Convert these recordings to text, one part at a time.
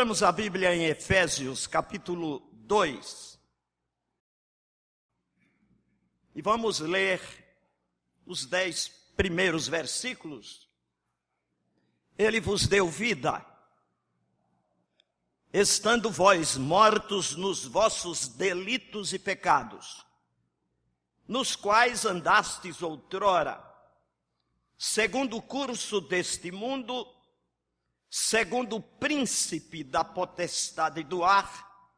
Abramos a Bíblia em Efésios, capítulo 2. E vamos ler os 10 primeiros versículos. Ele vos deu vida, estando vós mortos nos vossos delitos e pecados, nos quais andastes outrora, segundo o curso deste mundo, segundo o príncipe da potestade do ar,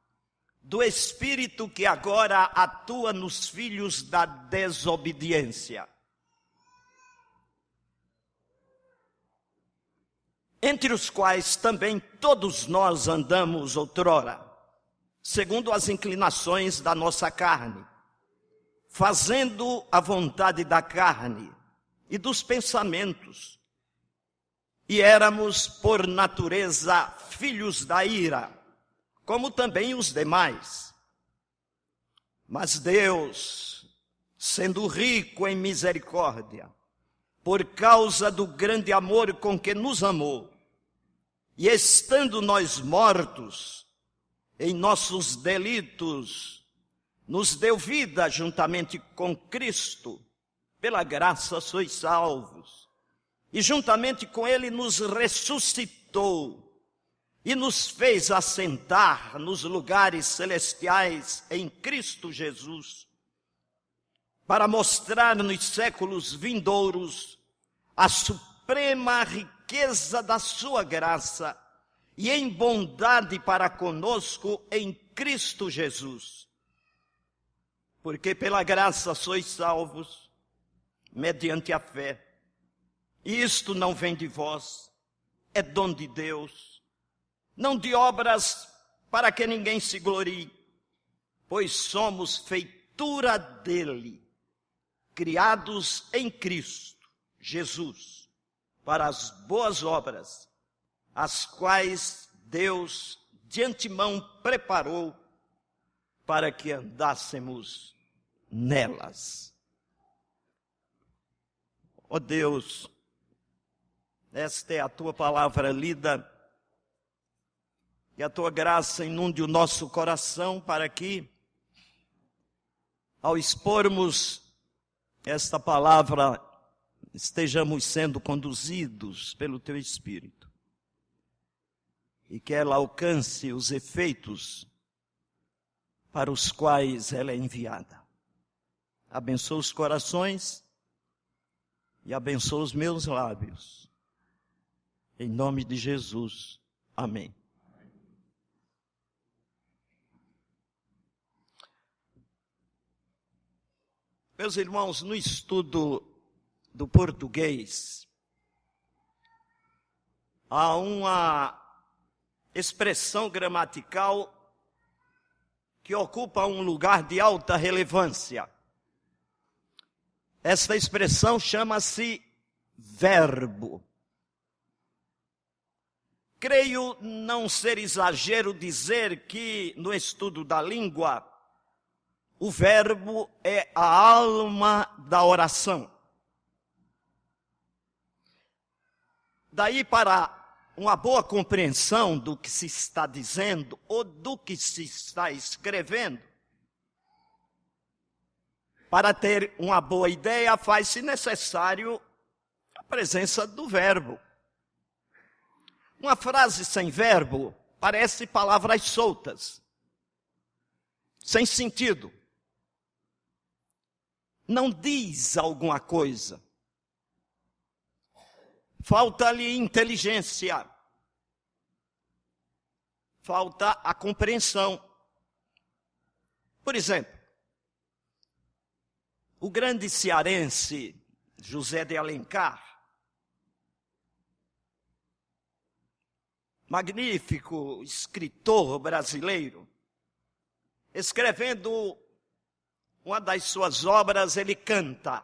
do espírito que agora atua nos filhos da desobediência. Entre os quais também todos nós andamos outrora, segundo as inclinações da nossa carne, fazendo a vontade da carne e dos pensamentos, e éramos por natureza filhos da ira, como também os demais. Mas Deus, sendo rico em misericórdia, por causa do grande amor com que nos amou, e estando nós mortos em nossos delitos, nos deu vida juntamente com Cristo. Pela graça sois salvos. E juntamente com Ele nos ressuscitou e nos fez assentar nos lugares celestiais em Cristo Jesus, para mostrar nos séculos vindouros a suprema riqueza da sua graça e em bondade para conosco em Cristo Jesus. Porque pela graça sois salvos, mediante a fé. E isto não vem de vós, é dom de Deus, não de obras para que ninguém se glorie, pois somos feitura dele, criados em Cristo Jesus, para as boas obras, as quais Deus de antemão preparou para que andássemos nelas. Ó Deus, esta é a tua palavra lida, e a tua graça inunde o nosso coração para que, ao expormos esta palavra, estejamos sendo conduzidos pelo teu Espírito, e que ela alcance os efeitos para os quais ela é enviada. Abençoa os corações e abençoa os meus lábios. Em nome de Jesus. Amém. Meus irmãos, no estudo do português, há uma expressão gramatical que ocupa um lugar de alta relevância. Esta expressão chama-se verbo. Creio não ser exagero dizer que, no estudo da língua, o verbo é a alma da oração. Daí, para uma boa compreensão do que se está dizendo ou do que se está escrevendo, para ter uma boa ideia, faz-se necessário a presença do verbo. Uma frase sem verbo parece palavras soltas, sem sentido. Não diz alguma coisa. Falta-lhe inteligência. Falta a compreensão. Por exemplo, o grande cearense José de Alencar, magnífico escritor brasileiro, escrevendo uma das suas obras, ele canta: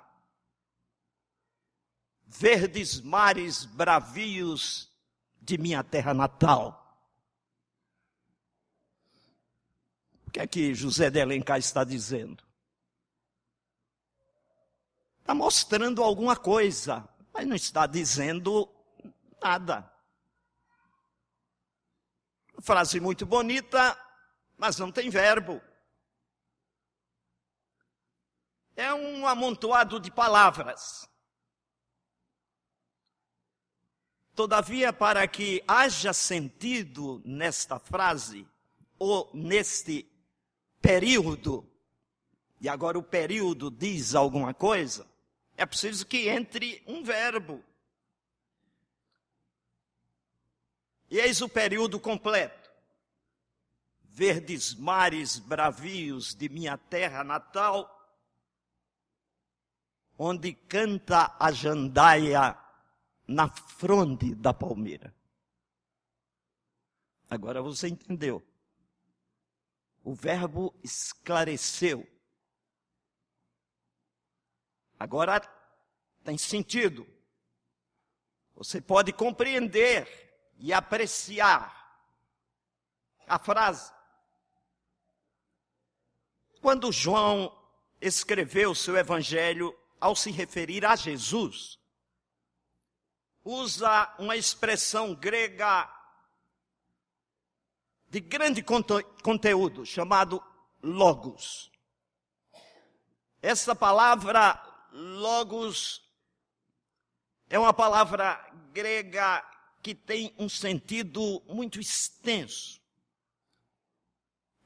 verdes mares bravios de minha terra natal. O que é que José de Alencar está dizendo? Está mostrando alguma coisa, mas não está dizendo nada. Frase muito bonita, mas não tem verbo. É um amontoado de palavras. Todavia, para que haja sentido nesta frase, ou neste período, e agora o período diz alguma coisa, é preciso que entre um verbo. E eis o período completo. Verdes mares bravios de minha terra natal, onde canta a jandaia na fronde da palmeira. Agora você entendeu. O verbo esclareceu. Agora tem sentido. Você pode compreender e apreciar a frase. Quando João escreveu seu evangelho, ao se referir a Jesus, usa uma expressão grega de grande conteúdo, chamado logos. Essa palavra logos é uma palavra grega que tem um sentido muito extenso.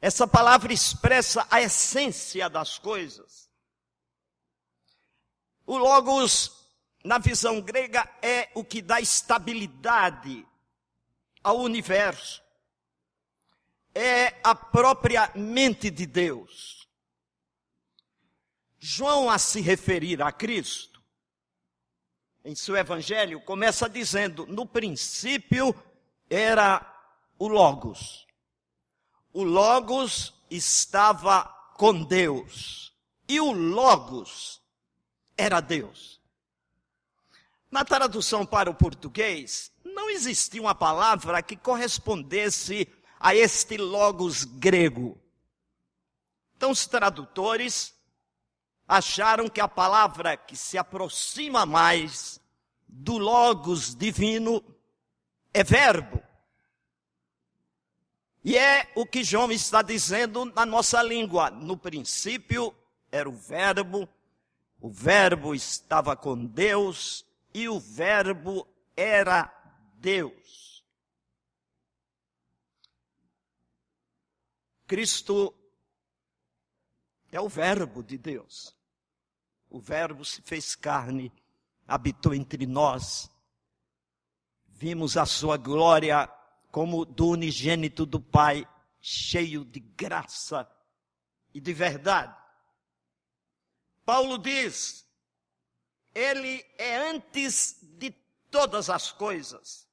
Essa palavra expressa a essência das coisas. O logos, na visão grega, é o que dá estabilidade ao universo. É a própria mente de Deus. João, a se referir a Cristo, em seu evangelho, começa dizendo, no princípio era o Logos. O Logos estava com Deus. E o Logos era Deus. Na tradução para o português, não existia uma palavra que correspondesse a este logos grego. Então os tradutores acharam que a palavra que se aproxima mais do logos divino é verbo. E é o que João está dizendo na nossa língua. No princípio era o verbo estava com Deus e o verbo era Deus. Cristo é o verbo de Deus. O verbo se fez carne, habitou entre nós. Vimos a sua glória como do unigênito do Pai, cheio de graça e de verdade. Paulo diz, ele é antes de todas as coisas.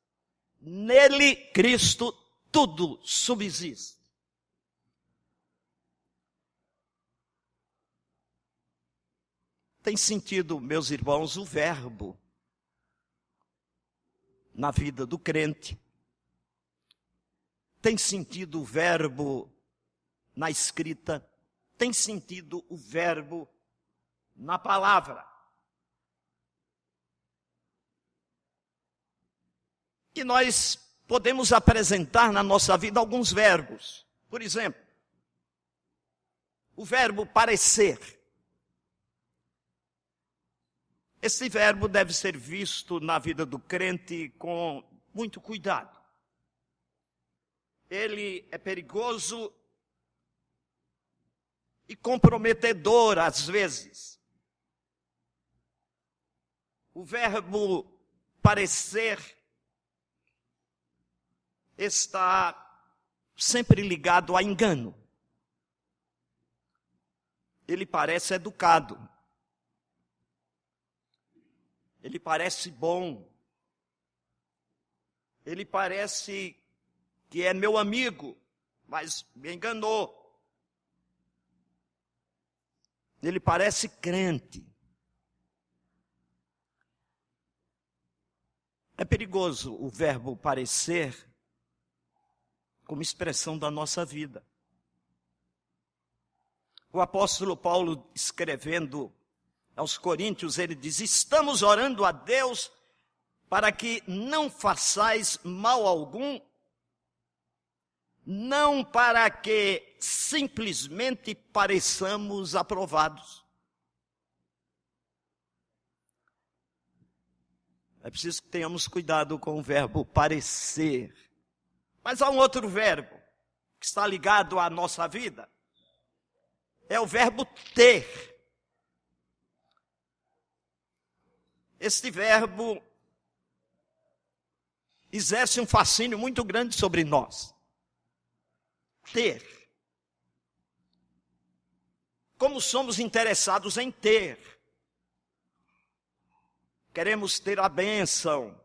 Nele, Cristo, tudo subsiste. Tem sentido, meus irmãos, o verbo na vida do crente. Tem sentido o verbo na escrita. Tem sentido o verbo na palavra. E nós podemos apresentar na nossa vida alguns verbos. Por exemplo, o verbo parecer. Esse verbo deve ser visto na vida do crente com muito cuidado. Ele é perigoso e comprometedor às vezes. O verbo parecer está sempre ligado a engano. Ele parece educado. Ele parece bom. Ele parece que é meu amigo, mas me enganou. Ele parece crente. É perigoso o verbo parecer como expressão da nossa vida. O apóstolo Paulo, escrevendo aos Coríntios, ele diz, estamos orando a Deus para que não façais mal algum não para que simplesmente pareçamos aprovados. É preciso que tenhamos cuidado com o verbo parecer. Mas há um outro verbo que está ligado à nossa vida. É o verbo ter. Este verbo exerce um fascínio muito grande sobre nós. Ter. Como somos interessados em ter. Queremos ter a bênção.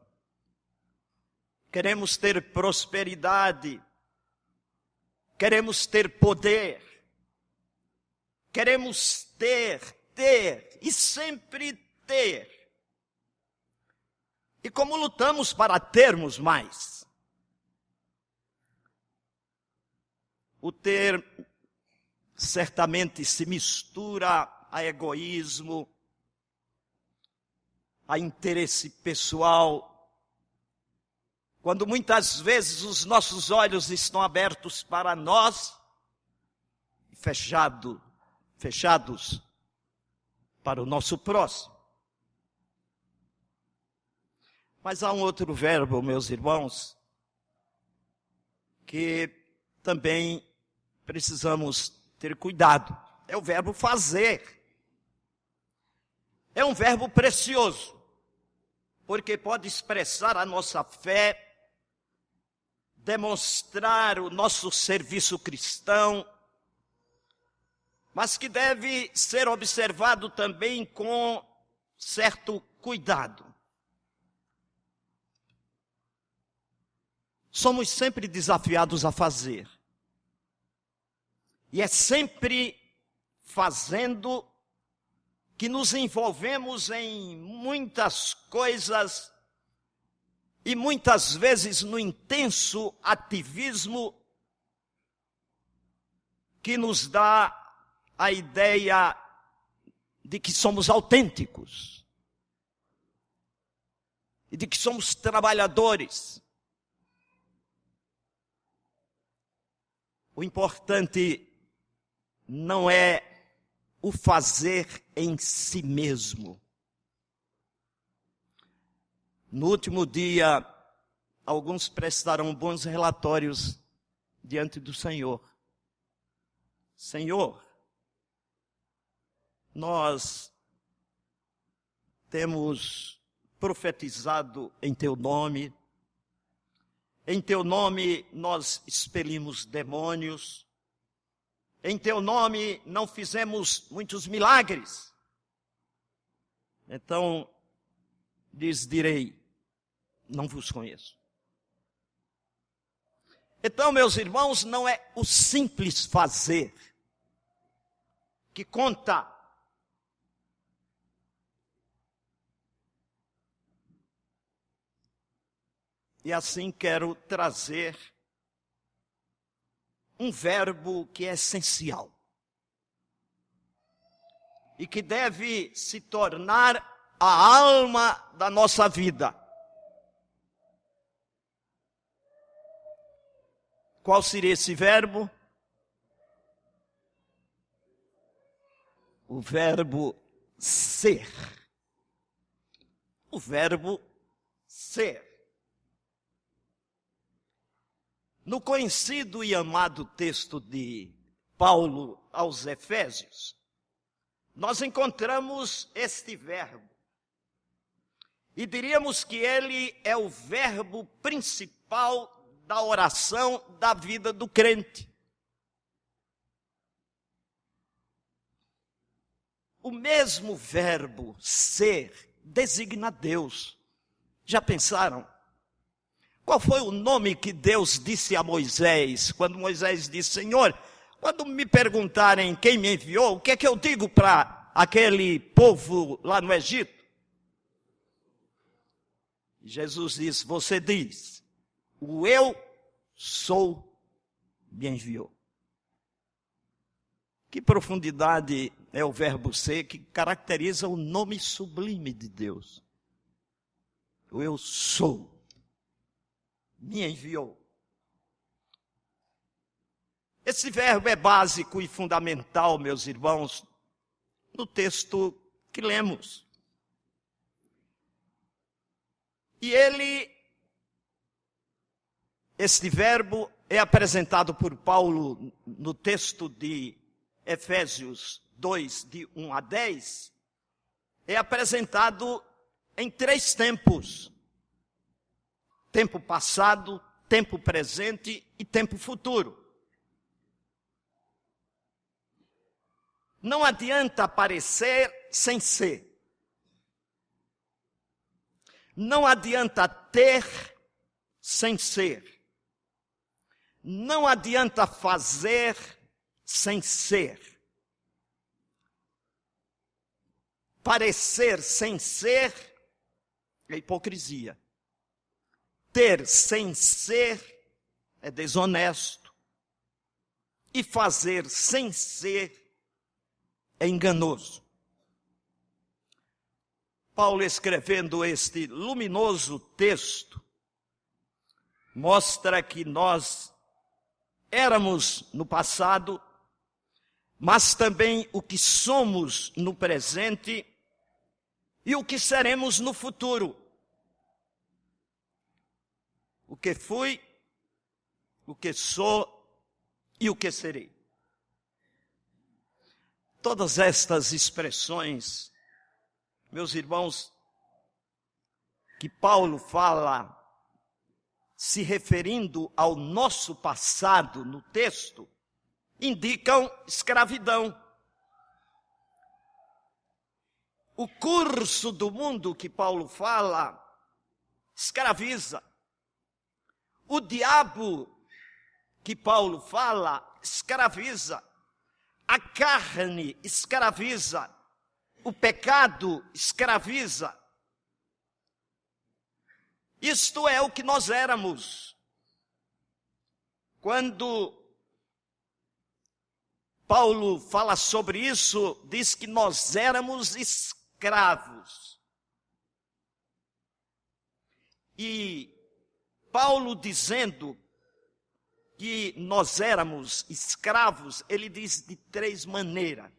Queremos ter prosperidade. Queremos ter poder. Queremos ter e sempre ter. E como lutamos para termos mais? O ter certamente se mistura a egoísmo, a interesse pessoal, quando muitas vezes os nossos olhos estão abertos para nós, fechados para o nosso próximo. Mas há um outro verbo, meus irmãos, que também precisamos ter cuidado. É o verbo fazer. É um verbo precioso, porque pode expressar a nossa fé, demonstrar o nosso serviço cristão, mas que deve ser observado também com certo cuidado. Somos sempre desafiados a fazer. E é sempre fazendo que nos envolvemos em muitas coisas e muitas vezes no intenso ativismo que nos dá a ideia de que somos autênticos e de que somos trabalhadores. O importante não é o fazer em si mesmo. No último dia, alguns prestaram bons relatórios diante do Senhor. Senhor, nós temos profetizado em Teu nome. Em Teu nome nós expelimos demônios. Em Teu nome não fizemos muitos milagres. Então, lhes direi, não vos conheço. Então, meus irmãos, não é o simples fazer que conta. E assim quero trazer um verbo que é essencial e que deve se tornar a alma da nossa vida. Qual seria esse verbo? O verbo ser. O verbo ser. No conhecido e amado texto de Paulo aos Efésios, nós encontramos este verbo. E diríamos que ele é o verbo principal da oração da vida do crente. O mesmo verbo ser designa Deus. Já pensaram? Qual foi o nome que Deus disse a Moisés, quando Moisés disse, Senhor, quando me perguntarem quem me enviou, o que é que eu digo para aquele povo lá no Egito? Jesus disse, você diz, o eu sou me enviou. Que profundidade é o verbo ser que caracteriza o nome sublime de Deus. O eu sou me enviou. Esse verbo é básico e fundamental, meus irmãos, no texto que lemos. E este verbo é apresentado por Paulo no texto de Efésios 2, de 1 a 10, é apresentado em 3 tempos. Tempo passado, tempo presente e tempo futuro. Não adianta parecer sem ser. Não adianta ter sem ser. Não adianta fazer sem ser. Parecer sem ser é hipocrisia. Ter sem ser é desonesto. E fazer sem ser é enganoso. Paulo, escrevendo este luminoso texto, mostra que nós éramos no passado, mas também o que somos no presente e o que seremos no futuro. O que fui, o que sou e o que serei. Todas estas expressões, meus irmãos, que Paulo fala, se referindo ao nosso passado no texto, indicam escravidão. O curso do mundo que Paulo fala, escraviza. O diabo que Paulo fala, escraviza. A carne escraviza, o pecado escraviza. Isto é o que nós éramos. Quando Paulo fala sobre isso, diz que nós éramos escravos. E Paulo dizendo que nós éramos escravos, ele diz de 3 maneiras.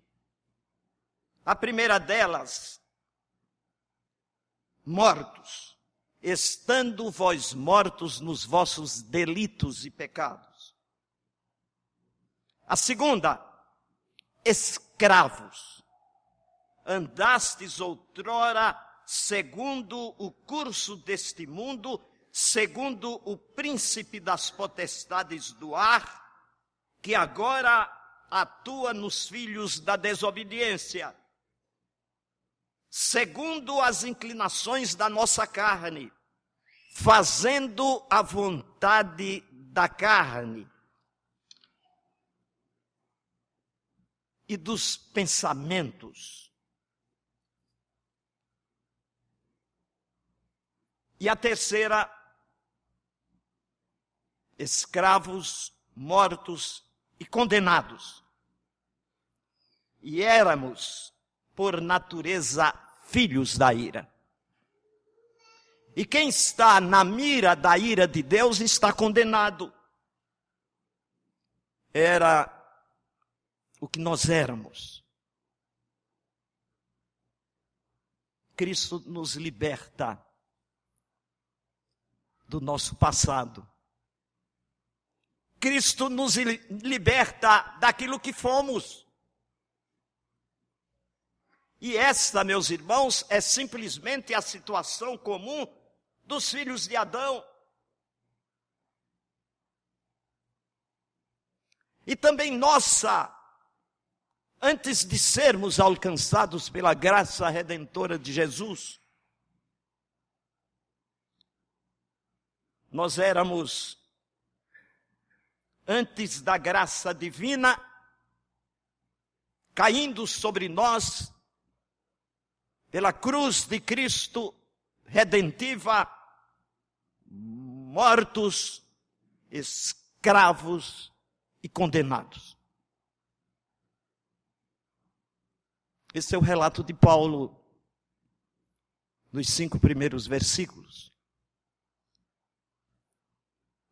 A primeira delas, mortos, estando vós mortos nos vossos delitos e pecados. A segunda, escravos, andastes outrora segundo o curso deste mundo, segundo o príncipe das potestades do ar, que agora atua nos filhos da desobediência, segundo as inclinações da nossa carne, fazendo a vontade da carne e dos pensamentos. E a terceira, escravos, mortos e condenados. E éramos, por natureza, filhos da ira. E quem está na mira da ira de Deus está condenado. Era o que nós éramos. Cristo nos liberta do nosso passado. Cristo nos liberta daquilo que fomos. E esta, meus irmãos, é simplesmente a situação comum dos filhos de Adão. E também nossa, antes de sermos alcançados pela graça redentora de Jesus, nós éramos, antes da graça divina, caindo sobre nós, pela cruz de Cristo redentiva, mortos, escravos e condenados. Esse é o relato de Paulo, nos 5 primeiros versículos.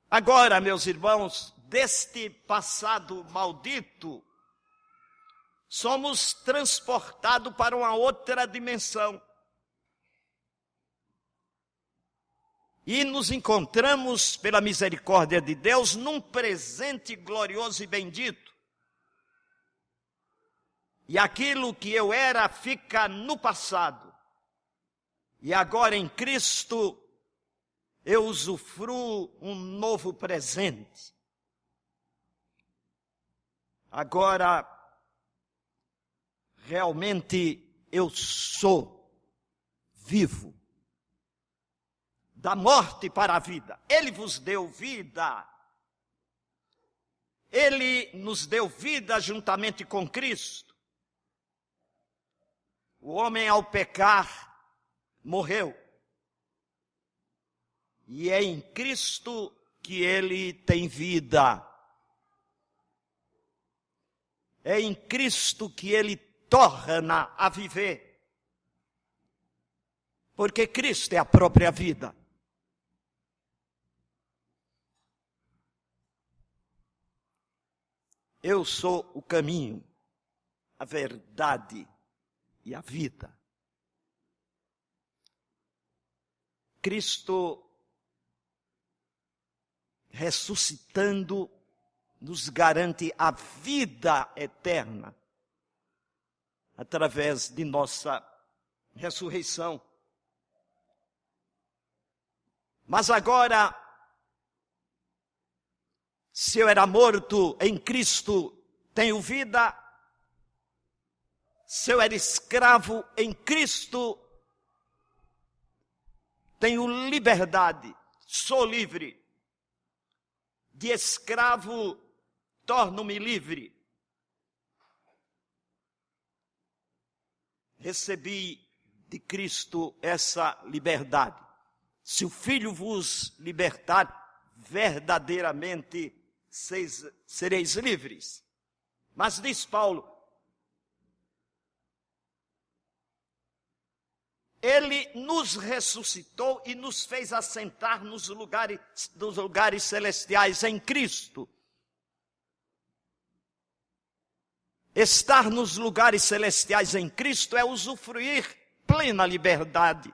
Agora, meus irmãos, deste passado maldito, somos transportados para uma outra dimensão. E nos encontramos, pela misericórdia de Deus, num presente glorioso e bendito. E aquilo que eu era fica no passado. E agora em Cristo eu usufruo um novo presente. Agora, realmente eu sou vivo. Da morte para a vida. Ele vos deu vida. Ele nos deu vida juntamente com Cristo. O homem, ao pecar, morreu. E é em Cristo que ele tem vida. É em Cristo que ele torna a viver. Porque Cristo é a própria vida. Eu sou o caminho, a verdade e a vida. Cristo, ressuscitando, nos garante a vida eterna através de nossa ressurreição. Mas agora, se eu era morto em Cristo, tenho vida. Se eu era escravo em Cristo, tenho liberdade, sou livre. De escravo, torno-me livre. Recebi de Cristo essa liberdade. Se o Filho vos libertar, verdadeiramente sereis livres. Mas diz Paulo, ele nos ressuscitou e nos fez assentar nos lugares celestiais em Cristo. Estar nos lugares celestiais em Cristo é usufruir plena liberdade.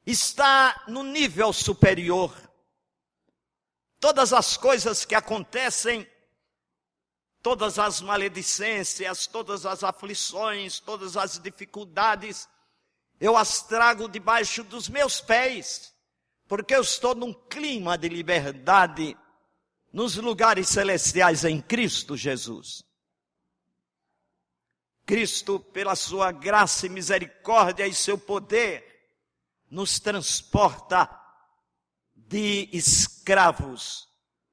Está no nível superior. Todas as coisas que acontecem, todas as maledicências, todas as aflições, todas as dificuldades, eu as trago debaixo dos meus pés, porque eu estou num clima de liberdade nos lugares celestiais em Cristo Jesus. Cristo, pela sua graça e misericórdia e seu poder, nos transporta de escravos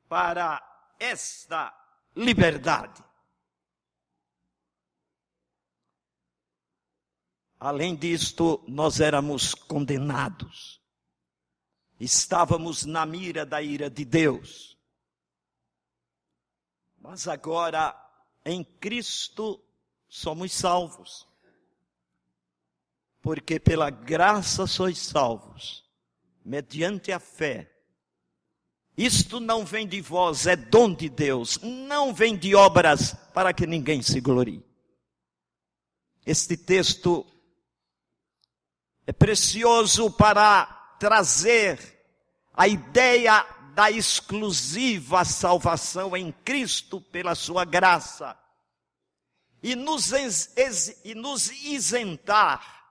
para esta liberdade. Além disto, nós éramos condenados. Estávamos na mira da ira de Deus. Mas agora, em Cristo, somos salvos. Porque pela graça sois salvos, mediante a fé. Isto não vem de vós, é dom de Deus, não vem de obras para que ninguém se glorie. Este texto é precioso para trazer a ideia da exclusiva salvação em Cristo pela sua graça e nos isentar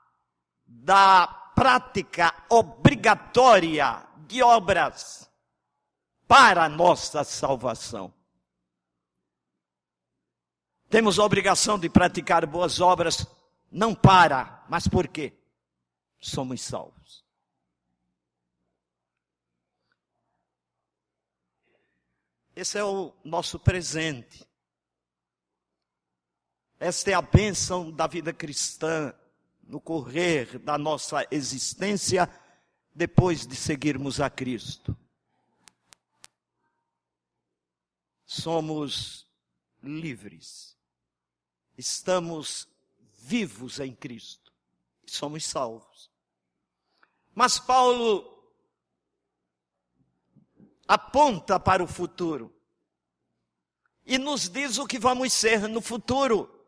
da prática obrigatória de obras para a nossa salvação. Temos a obrigação de praticar boas obras, não para, mas por quê? Somos salvos. Esse é o nosso presente. Esta é a bênção da vida cristã no correr da nossa existência depois de seguirmos a Cristo. Somos livres. Estamos vivos em Cristo. Somos salvos. Mas Paulo aponta para o futuro e nos diz o que vamos ser no futuro.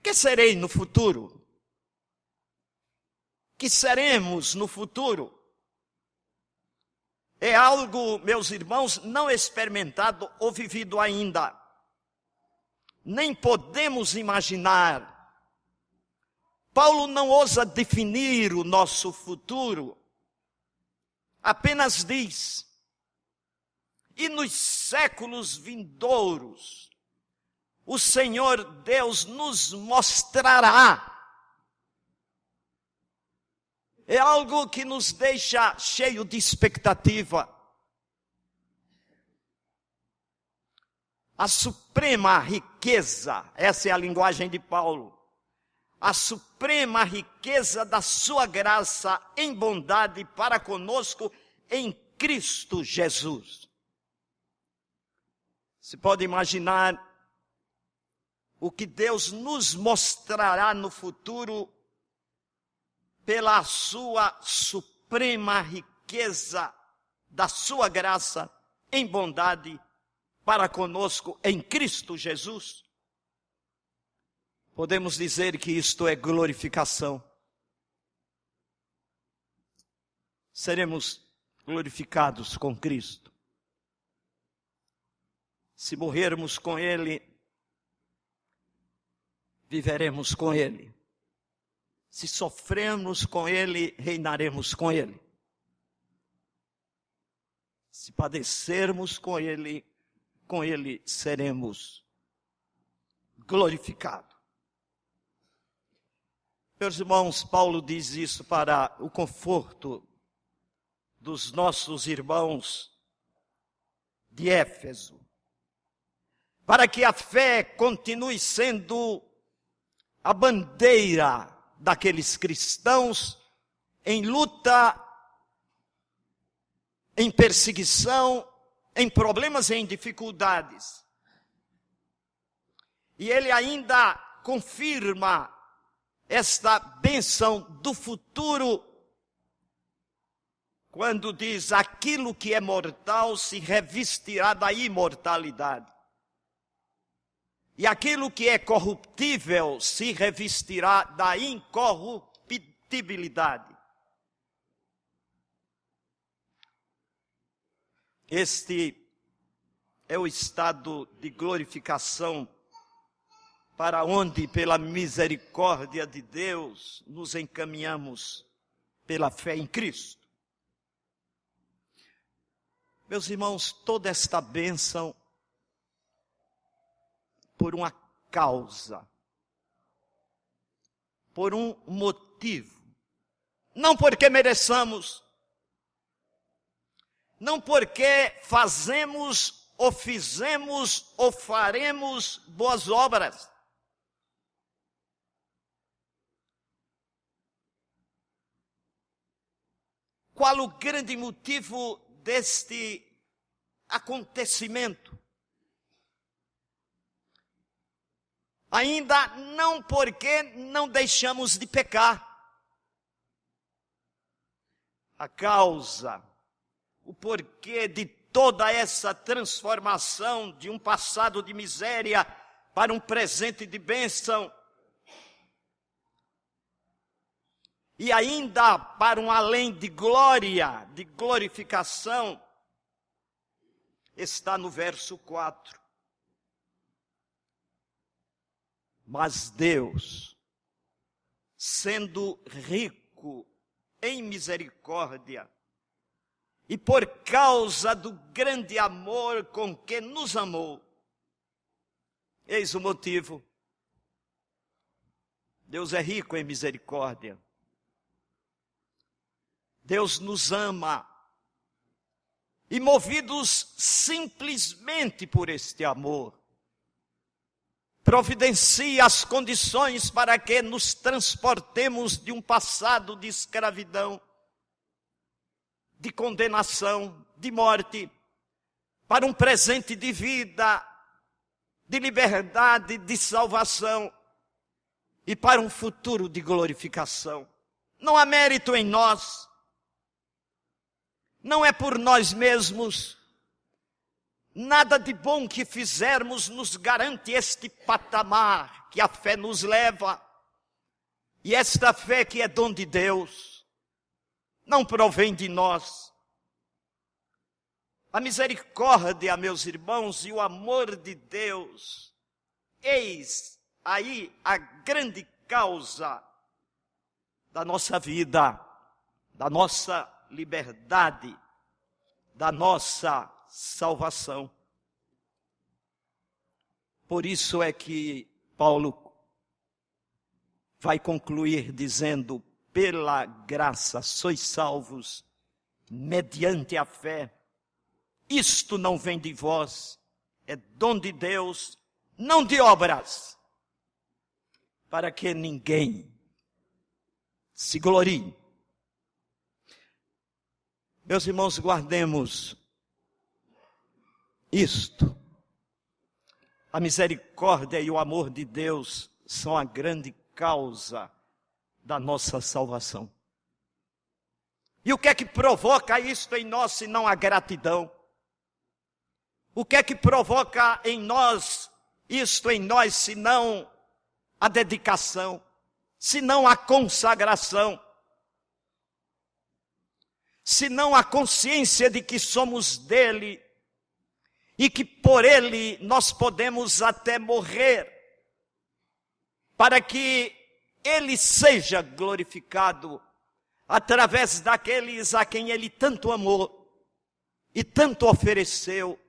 Que serei no futuro? Que seremos no futuro? É algo, meus irmãos, não experimentado ou vivido ainda. Nem podemos imaginar. Paulo não ousa definir o nosso futuro. Apenas diz: e nos séculos vindouros, o Senhor Deus nos mostrará. É algo que nos deixa cheio de expectativa. A suprema riqueza, essa é a linguagem de Paulo, a suprema riqueza da sua graça em bondade para conosco em Cristo Jesus. Se pode imaginar o que Deus nos mostrará no futuro pela sua suprema riqueza da sua graça em bondade para conosco em Cristo Jesus? Podemos dizer que isto é glorificação. Seremos glorificados com Cristo. Se morrermos com Ele, viveremos com Ele. Se sofrermos com Ele, reinaremos com Ele. Se padecermos com Ele seremos glorificados. Meus irmãos, Paulo diz isso para o conforto dos nossos irmãos de Éfeso, para que a fé continue sendo a bandeira daqueles cristãos em luta, em perseguição, em problemas e em dificuldades. E ele ainda confirma esta bênção do futuro, quando diz: aquilo que é mortal se revestirá da imortalidade. E aquilo que é corruptível se revestirá da incorruptibilidade. Este é o estado de glorificação para onde, pela misericórdia de Deus, nos encaminhamos pela fé em Cristo. Meus irmãos, toda esta bênção por uma causa, por um motivo, não porque mereçamos, não porque fazemos ou fizemos ou faremos boas obras. Qual o grande motivo deste acontecimento? Ainda não porque não deixamos de pecar. A causa, o porquê de toda essa transformação de um passado de miséria para um presente de bênção, e ainda para um além de glória, de glorificação, está no verso 4. Mas Deus, sendo rico em misericórdia, e por causa do grande amor com que nos amou, eis o motivo. Deus é rico em misericórdia. Deus nos ama. E movidos simplesmente por este amor, providencia as condições para que nos transportemos de um passado de escravidão, de condenação, de morte, para um presente de vida, de liberdade, de salvação, e para um futuro de glorificação. Não há mérito em nós. Não é por nós mesmos. Nada de bom que fizermos nos garante este patamar que a fé nos leva. E esta fé que é dom de Deus, não provém de nós. A misericórdia, meus irmãos, e o amor de Deus, eis aí a grande causa da nossa vida, da nossa liberdade, da nossa salvação. Por isso é que Paulo vai concluir dizendo: pela graça sois salvos, mediante a fé. Isto não vem de vós, é dom de Deus, não de obras, para que ninguém se glorie. Meus irmãos, guardemos isto. A misericórdia e o amor de Deus são a grande causa da nossa salvação. E o que é que provoca isto em nós, se não a gratidão? O que é que provoca em nós isto em nós, se não a dedicação, se não a consagração, se não a consciência de que somos dele e que por ele nós podemos até morrer, para que ele seja glorificado através daqueles a quem ele tanto amou e tanto ofereceu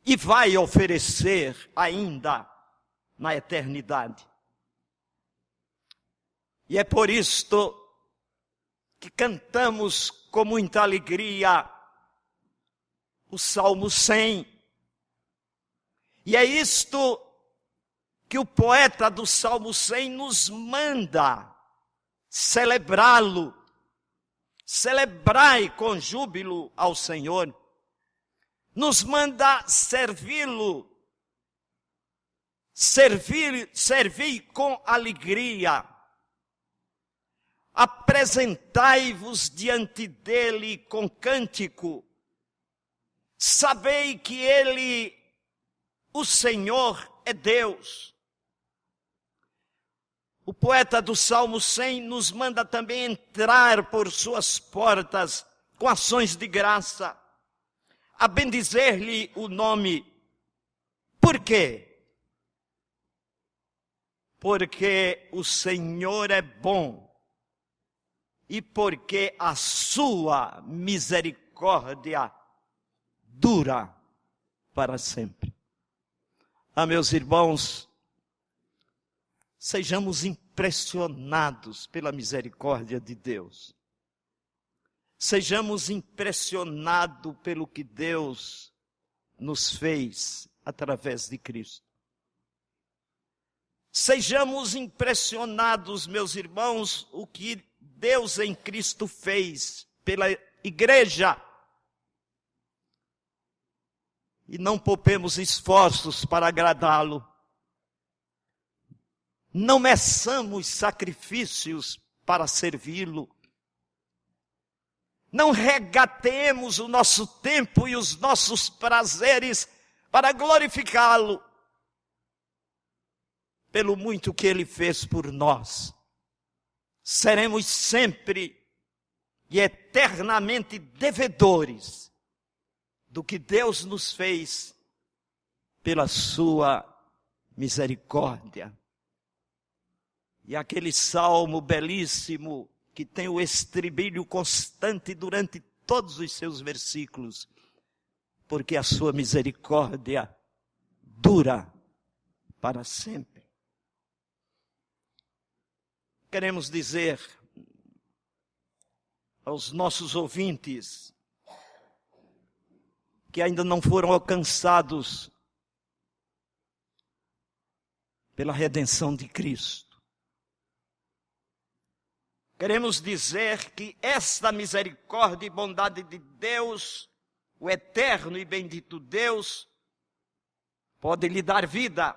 e vai oferecer ainda na eternidade. E é por isto que cantamos com muita alegria o Salmo 100. E é isto que o poeta do Salmo 100 nos manda celebrá-lo. Celebrai com júbilo ao Senhor. Nos manda servi-lo. Servi com alegria. Apresentai-vos diante dele com cântico. Sabei que ele, o Senhor, é Deus. O poeta do Salmo 100 nos manda também entrar por suas portas com ações de graça, a bendizer-lhe o nome. Por quê? Porque o Senhor é bom e porque a sua misericórdia dura para sempre. Ah, meus irmãos, sejamos impressionados pela misericórdia de Deus. Sejamos impressionados pelo que Deus nos fez através de Cristo. Sejamos impressionados, meus irmãos, o que Deus em Cristo fez pela igreja. E não poupemos esforços para agradá-lo. Não meçamos sacrifícios para servi-lo. Não regateemos o nosso tempo e os nossos prazeres para glorificá-lo. Pelo muito que ele fez por nós. Seremos sempre e eternamente devedores do que Deus nos fez pela sua misericórdia. E aquele salmo belíssimo que tem o estribilho constante durante todos os seus versículos, porque a sua misericórdia dura para sempre. Queremos dizer aos nossos ouvintes que ainda não foram alcançados pela redenção de Cristo. Queremos dizer que esta misericórdia e bondade de Deus, o eterno e bendito Deus, pode lhe dar vida.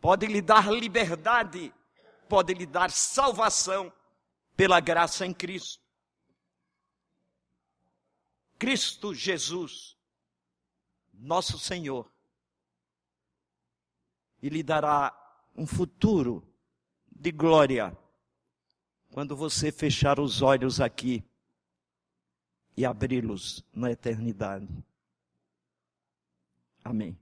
pode lhe dar liberdade, pode lhe dar salvação pela graça em Cristo. Cristo Jesus, nosso Senhor, e lhe dará um futuro de glória quando você fechar os olhos aqui e abri-los na eternidade. Amém.